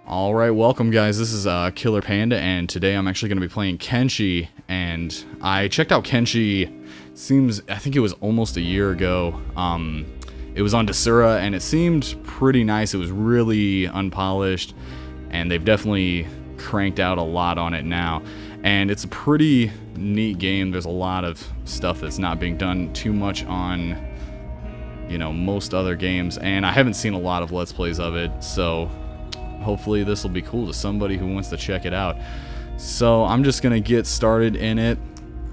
Alright, welcome guys, this is Killer Panda, and today I'm actually going to be playing Kenshi, and I checked out Kenshi, I think it was almost a year ago. It was on Desura, and it seemed pretty nice. It was really unpolished, and they've definitely cranked out a lot on it now, and it's a pretty neat game. There's a lot of stuff that's not being done too much on, you know, most other games, and I haven't seen a lot of Let's Plays of it, so hopefully this will be cool to somebody who wants to check it out. So I'm just gonna get started in it,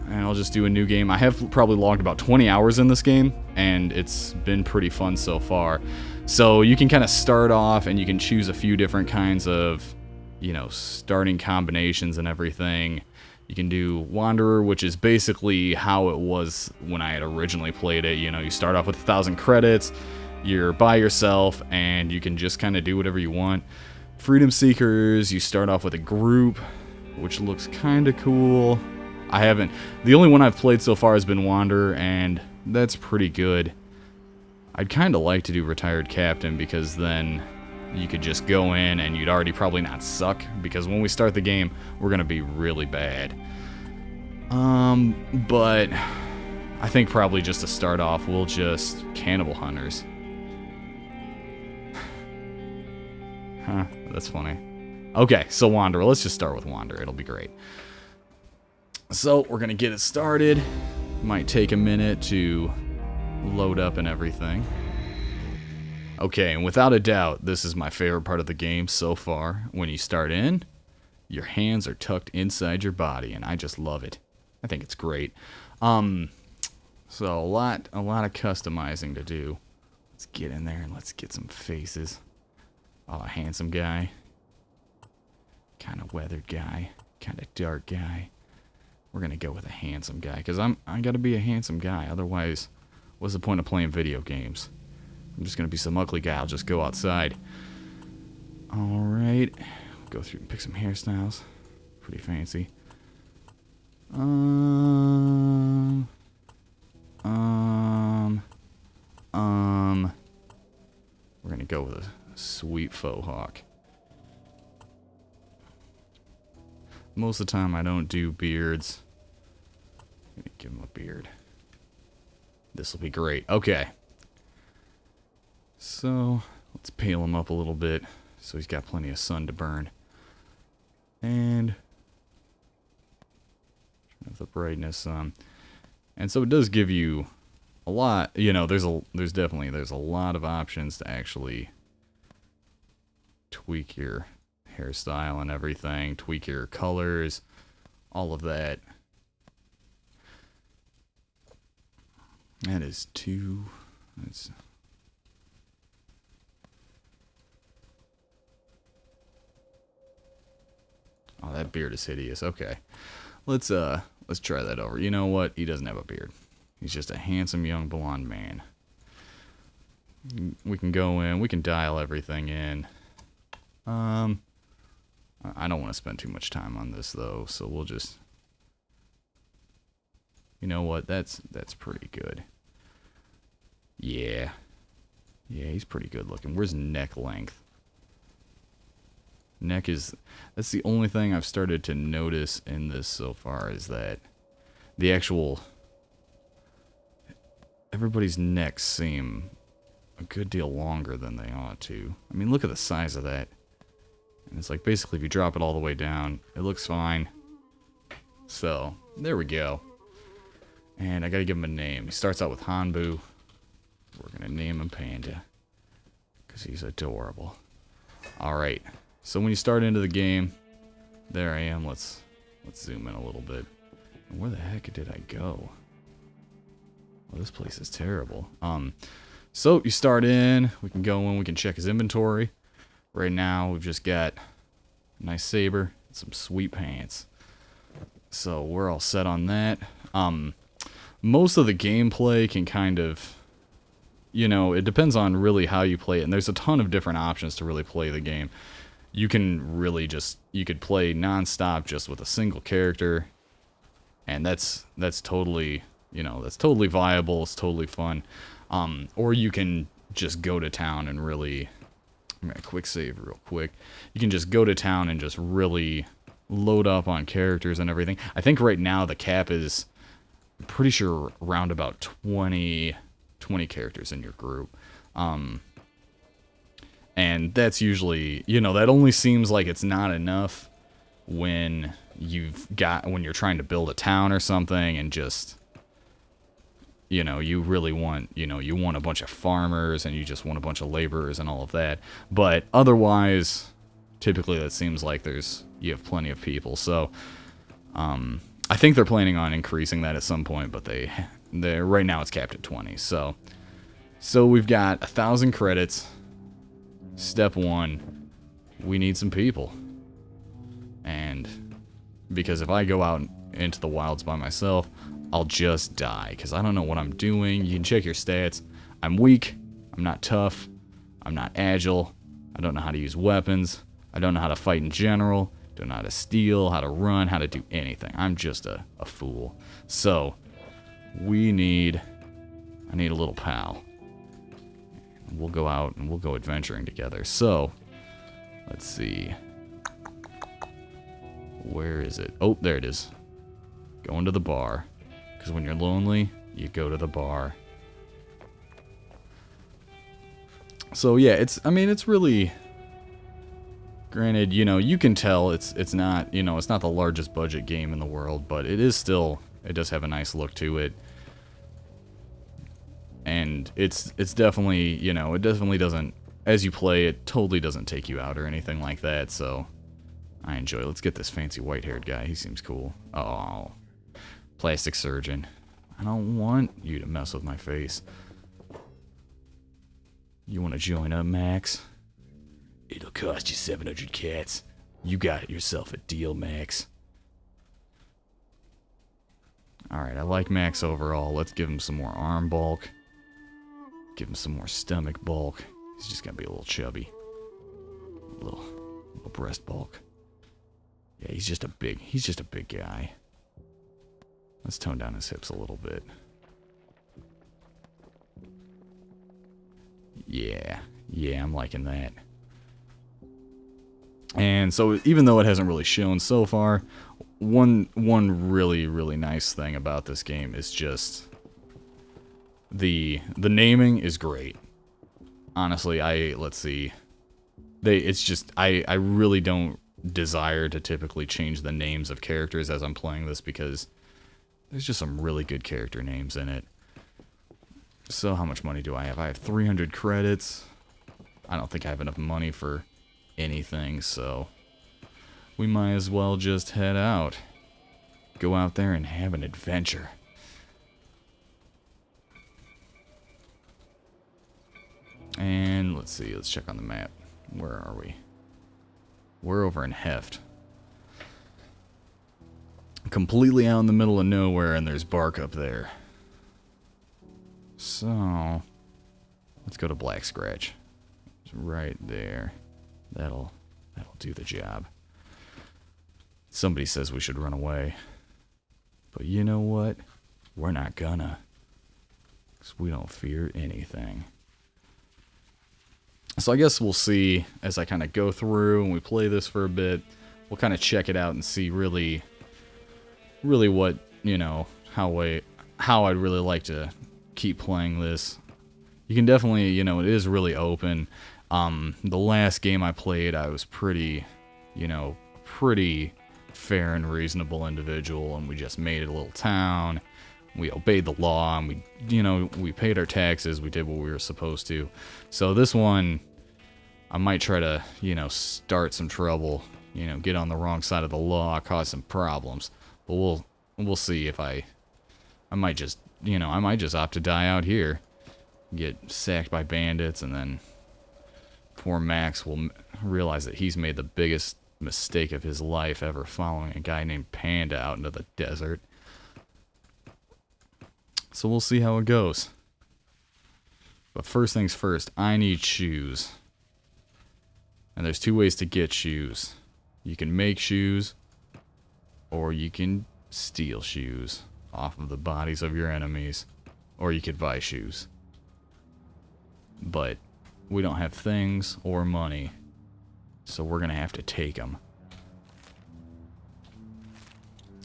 and I'll just do a new game. I have probably logged about 20 hours in this game, and it's been pretty fun so far. So you can kind of start off, and you can choose a few different kinds of, you know, starting combinations and everything. You can do Wanderer, which is basically how it was when I had originally played it. You know, you start off with 1,000 credits, you're by yourself, and you can just kind of do whatever you want. Freedom Seekers, you start off with a group, which looks kind of cool. The only one I've played so far has been Wanderer, and that's pretty good. I'd kind of like to do Retired Captain, because then you could just go in and you'd already probably not suck, because when we start the game, we're going to be really bad. But I think probably just to start off, we'll just Cannibal Hunters. Huh, that's funny. Okay, so Wanderer. Let's just start with Wanderer. It'll be great. So, we're going to get it started. Might take a minute to load up and everything. Okay, and without a doubt, this is my favorite part of the game so far. When you start in, your hands are tucked inside your body, and I just love it. I think it's great. So a lot of customizing to do. Let's get in there and let's get some faces. Oh, a handsome guy. Kind of weathered guy. Kind of dark guy. We're going to go with a handsome guy, because I got to be a handsome guy. Otherwise, what's the point of playing video games? I'm just going to be some ugly guy. I'll just go outside. Alright. Go through and pick some hairstyles. Pretty fancy. We're going to go with a sweet faux hawk. Most of the time I don't do beards. I'm gonna give him a beard. This will be great. Okay. So let's pale him up a little bit so he's got plenty of sun to burn. And turn up the brightness. And so it does give you a lot, you know, there's a lot of options to actually tweak your hairstyle and everything, tweak your colors, all of that. That is too... Oh, that beard is hideous. Okay. Let's try that over. You know what? He doesn't have a beard. He's just a handsome young blonde man. We can go in, we can dial everything in. I don't want to spend too much time on this though, so we'll just... You know what? That's pretty good. Yeah. Yeah, he's pretty good looking. Where's neck length? Neck is... That's the only thing I've started to notice in this so far, is that the actual... Everybody's necks seem a good deal longer than they ought to. I mean, look at the size of that. And it's like, basically, if you drop it all the way down, it looks fine. So, there we go. And I gotta give him a name. He starts out with Hanbu. We're gonna name him Panda, because he's adorable. Alright, so when you start into the game, there I am. Let's zoom in a little bit. And where the heck did I go? Well, this place is terrible. So you start in, we can go in, we can check his inventory. Right now, we've just got a nice saber and some sweet pants. So we're all set on that. Most of the gameplay can kind of, you know, it depends on really how you play it. And there's a ton of different options to really play the game. You can really just, you could play non-stop just with a single character. And that's totally, you know, that's totally viable. It's totally fun. Or you can just go to town and really I'm gonna quick save real quick. You can just go to town and just really load up on characters and everything. I think right now the cap is, I'm pretty sure, around about 20 characters in your group. And that's usually, you know, that only seems like it's not enough when when you're trying to build a town or something and just, you know, you really want, you know, you want a bunch of farmers and you just want a bunch of laborers and all of that. But otherwise, typically that seems like you have plenty of people. So, I think they're planning on increasing that at some point, but they're right now it's capped at 20. So we've got 1,000 credits. Step 1, we need some people. And because if I go out into the wilds by myself, I'll just die because I don't know what I'm doing. You can check your stats. I'm weak. I'm not tough. I'm not agile. I don't know how to use weapons. I don't know how to fight in general. Don't know how to steal, how to run, how to do anything. I'm just a fool. So, I need a little pal. We'll go out and we'll go adventuring together. So, let's see. Where is it? Oh, there it is. Going to the bar. Because when you're lonely, you go to the bar. So yeah, it's really, granted, you know, you can tell it's not, you know, it's not the largest budget game in the world, but it is still, it does have a nice look to it. And it's definitely, you know, it definitely doesn't, as you play, it totally doesn't take you out or anything like that, so I enjoy it. Let's get this fancy white-haired guy. He seems cool. Oh, plastic surgeon. I don't want you to mess with my face. You want to join up, Max? It'll cost you 700 cats. You got yourself a deal, Max. Alright, I like Max overall. Let's give him some more arm bulk. Give him some more stomach bulk. He's just gonna be a little chubby. A little breast bulk. Yeah, he's just a big guy. Let's tone down his hips a little bit. Yeah, I'm liking that. And so, even though it hasn't really shown so far, one really, really nice thing about this game is just the naming is great. Honestly, let's see. I really don't desire to typically change the names of characters as I'm playing this because there's just some really good character names in it. So how much money do I have? I have 300 credits. I don't think I have enough money for anything, so we might as well just head out. Go out there and have an adventure. And let's see, let's check on the map. Where are we? We're over in Heft. Completely out in the middle of nowhere, and there's bark up there. So, let's go to Black Scratch. It's right there. That'll do the job. Somebody says we should run away. But you know what? We're not gonna. 'Cause we don't fear anything. So I guess we'll see as I kind of go through and we play this for a bit. We'll kind of check it out and see really what, you know, how I'd really like to keep playing this. You can definitely, you know, it is really open. The last game I played, I was pretty fair and reasonable individual, and we just made it a little town. We obeyed the law, and we paid our taxes. We did what we were supposed to. So this one, I might try to, you know, start some trouble, you know, get on the wrong side of the law, cause some problems. But we'll see if I might just opt to die out here, get sacked by bandits, and then poor Max will realize that he's made the biggest mistake of his life ever, following a guy named Panda out into the desert. So we'll see how it goes. But first things first, I need shoes. And there's two ways to get shoes. You can make shoes, or you can steal shoes off of the bodies of your enemies, or you could buy shoes. But we don't have things or money. So we're gonna have to take them.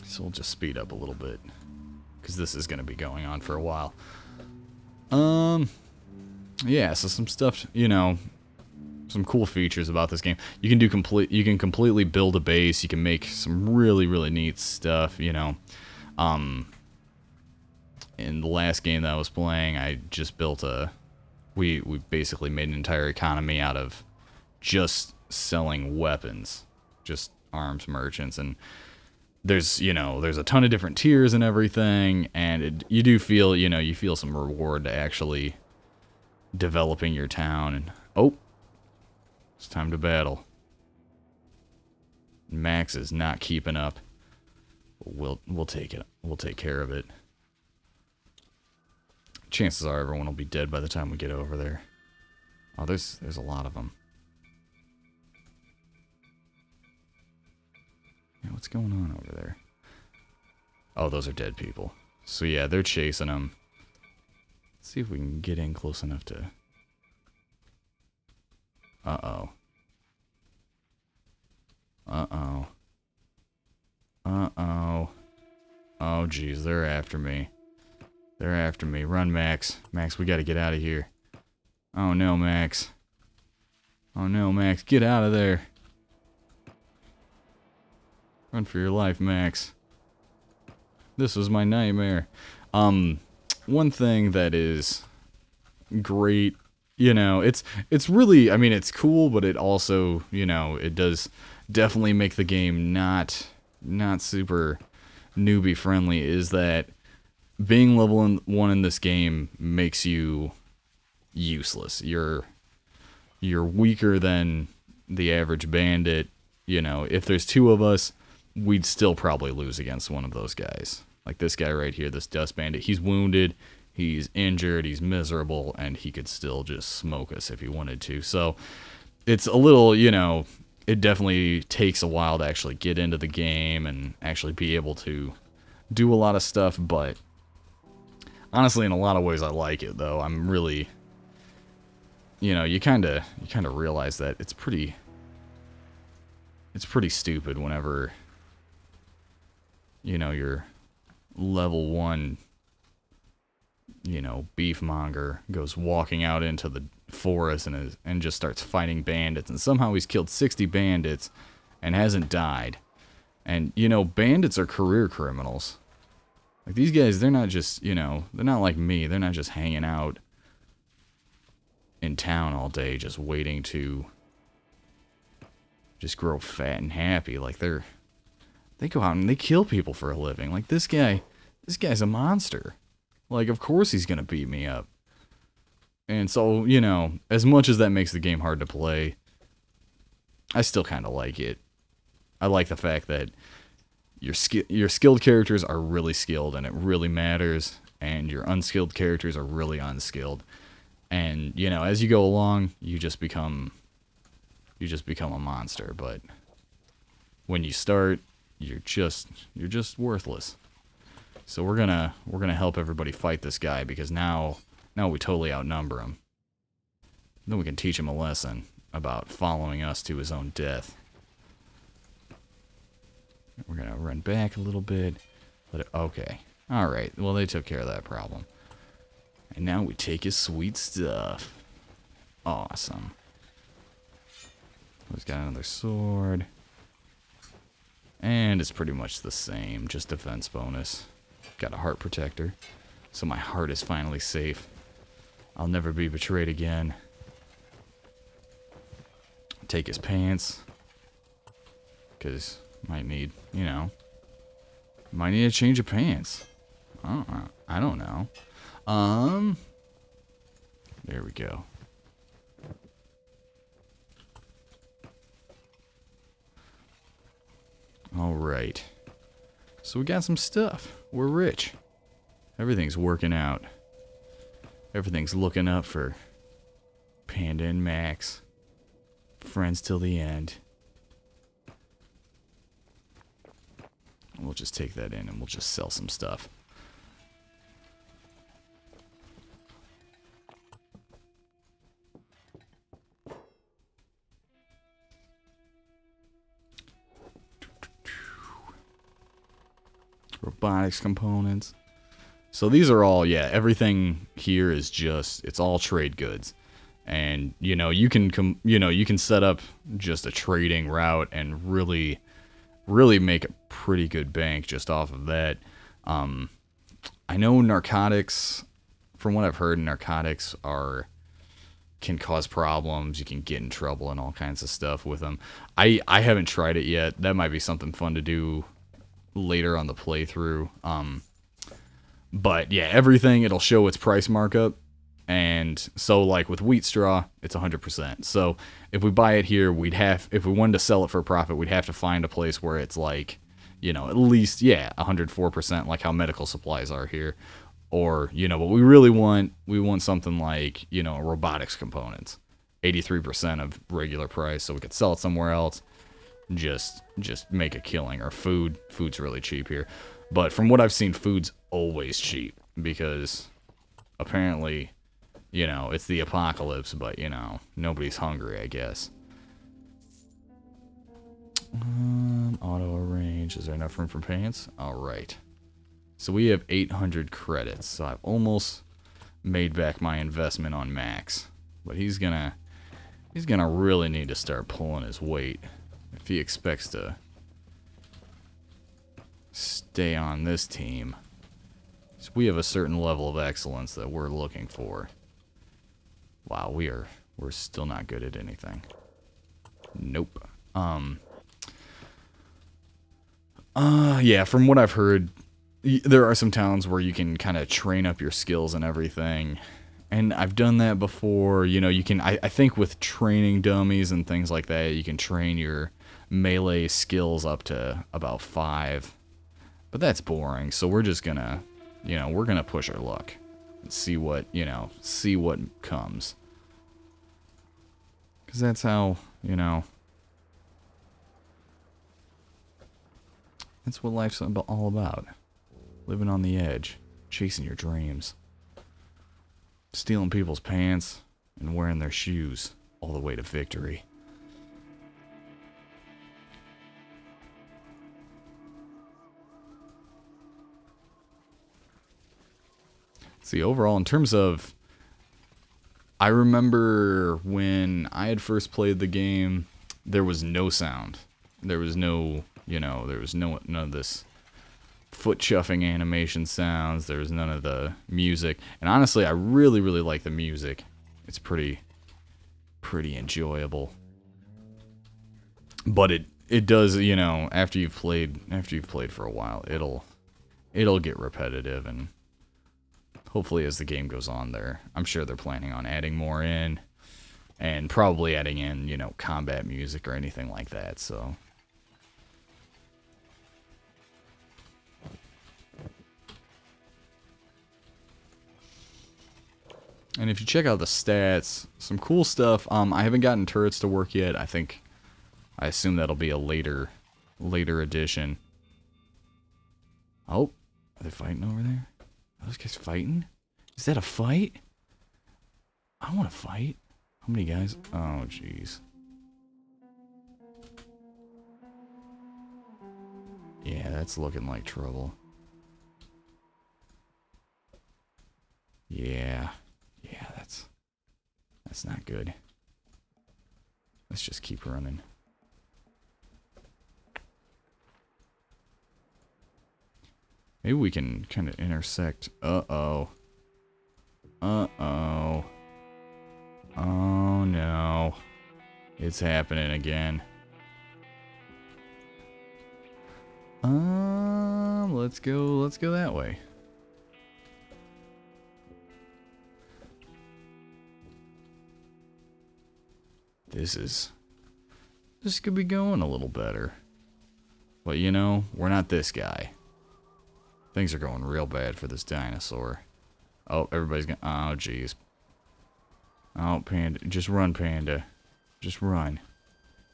So we'll just speed up a little bit, because this is gonna be going on for a while. Yeah, so some stuff, you know, some cool features about this game. You can completely build a base. You can make some really, really neat stuff, you know. In the last game that I was playing, I just built we basically made an entire economy out of just selling weapons, just arms merchants, and there's, you know, there's a ton of different tiers and everything, and you do feel, you know, you feel some reward to actually developing your town. And oh, it's time to battle. Max is not keeping up. We'll take it. We'll take care of it. Chances are everyone will be dead by the time we get over there. Oh, there's a lot of them. Yeah, what's going on over there? Oh, those are dead people. So yeah, they're chasing them. Let's see if we can get in close enough to... Uh-oh. Uh-oh. Uh-oh. Oh, jeez, they're after me. They're after me. Run, Max. Max, we gotta get out of here. Oh, no, Max. Oh, no, Max. Get out of there. Run for your life, Max. This was my nightmare. One thing that is great, you know, it's really, I mean, it's cool, but it also, you know, it does definitely make the game not super newbie friendly, is that being level 1 in this game makes you useless. You're weaker than the average bandit. You know, if there's 2 of us, we'd still probably lose against one of those guys. Like this guy right here, this dust bandit. He's wounded, he's injured, he's miserable, and he could still just smoke us if he wanted to. So it's a little, you know, it definitely takes a while to actually get into the game and actually be able to do a lot of stuff, but honestly, in a lot of ways, I like it, though. I'm really, you know, you kind of realize that it's pretty stupid whenever, you know, you're level 1, you know, beefmonger goes walking out into the forest and just starts fighting bandits, and somehow he's killed 60 bandits and hasn't died. And, you know, bandits are career criminals. Like, these guys, they're not just, you know, they're not like me. They're not just hanging out in town all day just waiting to just grow fat and happy. Like, they go out and they kill people for a living. Like, this guy's a monster. Like, of course he's gonna beat me up. And so, you know, as much as that makes the game hard to play, I still kind of like it. I like the fact that your skilled characters are really skilled, and it really matters, and your unskilled characters are really unskilled. And, you know, as you go along, you just become a monster. But when you start, you're just worthless. So we're gonna help everybody fight this guy, because now we totally outnumber him. Then we can teach him a lesson about following us to his own death. We're gonna run back a little bit. Okay. Alright, well, they took care of that problem. And now we take his sweet stuff. Awesome. He's got another sword. And it's pretty much the same, just defense bonus. Got a heart protector, so my heart is finally safe. I'll never be betrayed again. Take his pants, because might need, you know, might need a change of pants. I don't know. There we go. All right. So we got some stuff. We're rich. Everything's working out. Everything's looking up for Panda and Max. Friends till the end. We'll just take that in and we'll just sell some stuff. robotics components. So these are all, yeah, everything here is just, it's all trade goods. And, you know, you can set up just a trading route and really make a pretty good bank just off of that. I know narcotics, from what I've heard, narcotics can cause problems. You can get in trouble and all kinds of stuff with them. I haven't tried it yet. That might be something fun to do later on the playthrough. But yeah, everything, it'll show its price markup. And so like with wheat straw, it's 100%. So if we buy it here, if we wanted to sell it for a profit, we'd have to find a place where it's like, you know, at least, yeah, 104%, like how medical supplies are here. Or, you know, what we really want, we want something like, you know, robotics components. 83% of regular price, so we could sell it somewhere else. Just make a killing. Or food's really cheap here. But from what I've seen, food's always cheap. Because apparently, you know, it's the apocalypse, but, you know, nobody's hungry, I guess. Auto arrange. Is there enough room for pants? Alright. So we have 800 credits. So I've almost made back my investment on Max. But he's gonna really need to start pulling his weight if he expects to stay on this team. So we have a certain level of excellence that we're looking for. Wow, we're still not good at anything. Nope. Yeah, from what I've heard, there are some towns where you can kind of train up your skills and everything. And I've done that before. You know, you can, I think with training dummies and things like that, you can train your melee skills up to about 5. But that's boring, so we're just gonna, you know, we're gonna push our luck and see what, you know, see what comes. Because that's how, you know, that's what life's all about. Living on the edge, chasing your dreams, stealing people's pants and wearing their shoes all the way to victory. See, overall, in terms of, I remember when I had first played the game, there was no sound. There was no, you know, there was none of this foot chuffing animation sounds. There was none of the music. And honestly, I really like the music. It's pretty enjoyable. But it does, you know, after you've played for a while, it'll get repetitive. And hopefully as the game goes on there, I'm sure they're planning on adding more in, and probably adding in, you know, combat music or anything like that. So and if you check out the stats, some cool stuff. I haven't gotten turrets to work yet. I assume that'll be a later edition. Oh, are they fighting over there? Are those guys fighting? Is that a fight? I want to fight. How many guys? Oh, jeez. Yeah, that's looking like trouble. Yeah. Yeah, that's not good. Let's just keep running. Maybe we can kind of intersect. Uh-oh. Uh-oh. Oh, no. It's happening again. Let's go that way. This could be going a little better. But you know, we're not this guy. Things are going real bad for this dinosaur. Oh, everybody's gonna... Oh, jeez. Oh, Panda. Just run, Panda. Just run.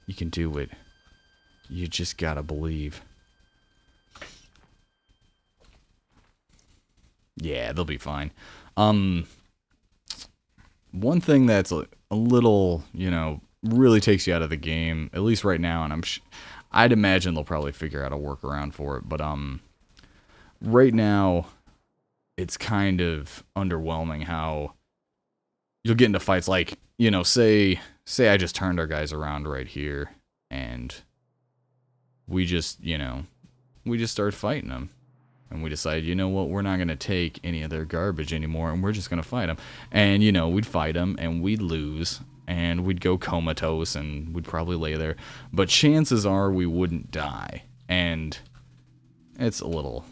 You can do it. You just gotta believe. Yeah, they'll be fine. One thing that's a little, you know, really takes you out of the game, at least right now, and I'd imagine they'll probably figure out a workaround for it, but, right now, it's kind of underwhelming how you'll get into fights like, you know, say I just turned our guys around right here, and we just, you know, we just start fighting them. And we decide, you know what, we're not going to take any of their garbage anymore, and we're just going to fight them. And, you know, we'd fight them, and we'd lose, and we'd go comatose, and we'd probably lay there. But chances are we wouldn't die. And it's a little,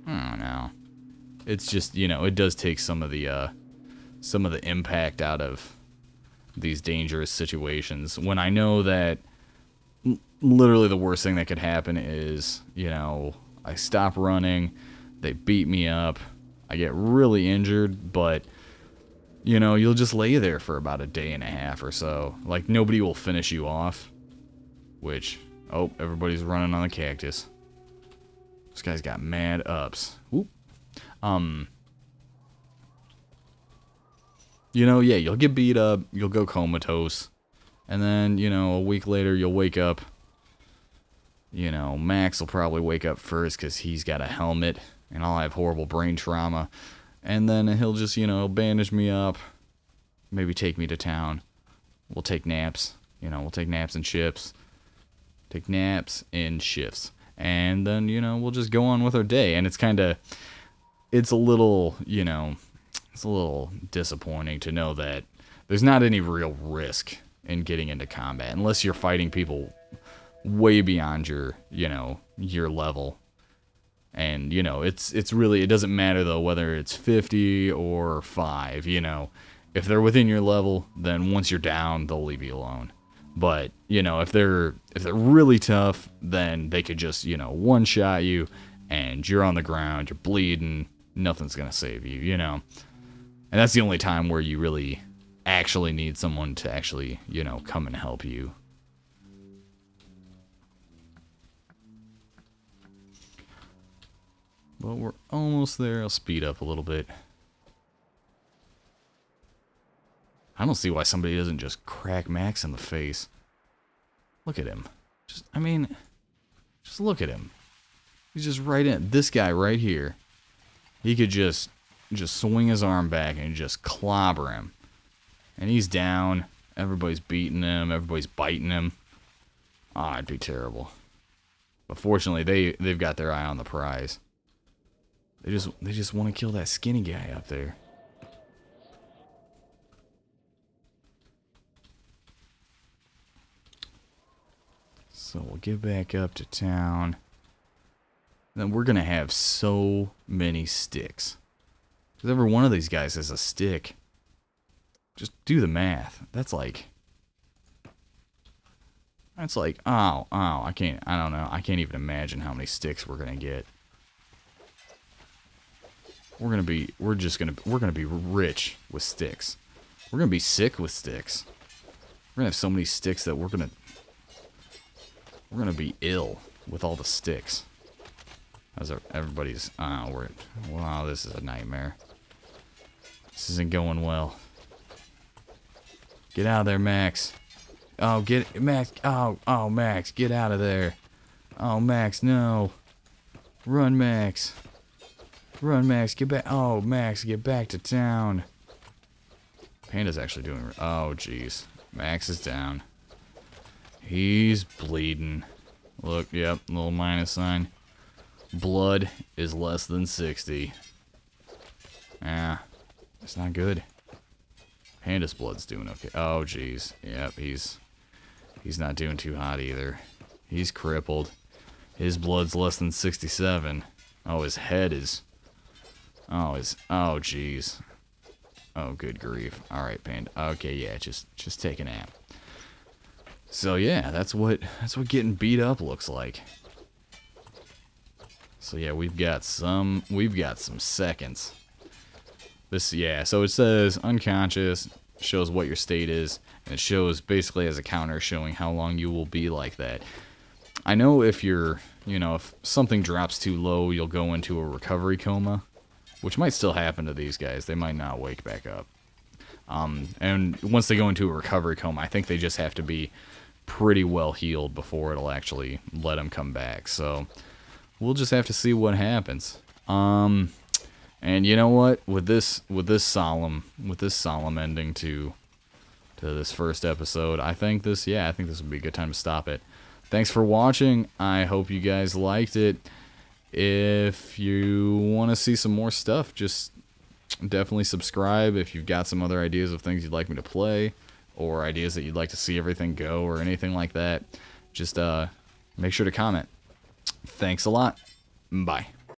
I don't know. It's just, you know, it does take some of the impact out of these dangerous situations. When I know that literally the worst thing that could happen is, you know, I stop running, they beat me up, I get really injured, but, you know, you'll just lay there for about a day and a half or so. Like, nobody will finish you off, which, oh, everybody's running on the cactus. This guy's got mad ups. Whoop. You know, yeah, you'll get beat up, you'll go comatose, and then, you know, a week later you'll wake up. You know, Max will probably wake up first because he's got a helmet, and I'll have horrible brain trauma. And then he'll just, you know, bandage me up, maybe take me to town. We'll take naps. You know, we'll take naps and shifts. Take naps in shifts. And then, you know, we'll just go on with our day. And it's kind of, it's a little, you know, it's a little disappointing to know that there's not any real risk in getting into combat unless you're fighting people way beyond your, you know, your level. And, you know, it's really, it doesn't matter though whether it's 50 or 5, you know. If they're within your level, then once you're down, they'll leave you alone. But, you know, if they're really tough, then they could just, you know, one-shot you, and you're on the ground, you're bleeding, nothing's gonna save you, you know. And that's the only time where you really actually need someone to actually, you know, come and help you. But we're almost there. I'll speed up a little bit. I don't see why somebody doesn't just crack Max in the face. Look at him. Just, I mean, just look at him. He's just right in. This guy right here. He could just swing his arm back and just clobber him. And he's down. Everybody's beating him. Everybody's biting him. Oh, it'd be terrible. But fortunately, they've got their eye on the prize. They just want to kill that skinny guy up there. So we'll get back up to town. Then we're going to have so many sticks. Because every one of these guys has a stick. Just do the math. That's like, oh, I don't know. I can't even imagine how many sticks we're going to get. We're gonna be rich with sticks. We're gonna be sick with sticks. We're gonna have so many sticks that we're gonna be ill with all the sticks. As everybody's, wow, this is a nightmare. This isn't going well. Get out of there, Max. Oh, get Max. Oh, Max, get out of there. Oh, Max, no. Run, Max. Run, Max, get back. Oh, Max, get back to town. Panda's actually doing... Oh, jeez. Max is down. He's bleeding. Look, yep, little minus sign. Blood is less than 60. Ah, it's not good. Panda's blood's doing okay. Oh, jeez. Yep, he's not doing too hot either. He's crippled. His blood's less than 67. Oh, his head is... Oh, jeez. Oh, good grief. Alright, Panda. Okay, yeah, just take a nap. So, yeah, that's what getting beat up looks like. So, yeah, we've got some seconds. So it says unconscious, shows what your state is, and it shows basically as a counter showing how long you will be like that. I know if you're, you know, if something drops too low, you'll go into a recovery coma. Which might still happen to these guys. They might not wake back up. And once they go into a recovery coma, I think they just have to be pretty well healed before it'll actually let them come back. So we'll just have to see what happens. And you know what? With this solemn ending to this first episode, I think this would be a good time to stop it. Thanks for watching. I hope you guys liked it. If you want to see some more stuff, just definitely subscribe. If you've got some other ideas of things you'd like me to play, or ideas that you'd like to see everything go, or anything like that, just make sure to comment. Thanks a lot. Bye.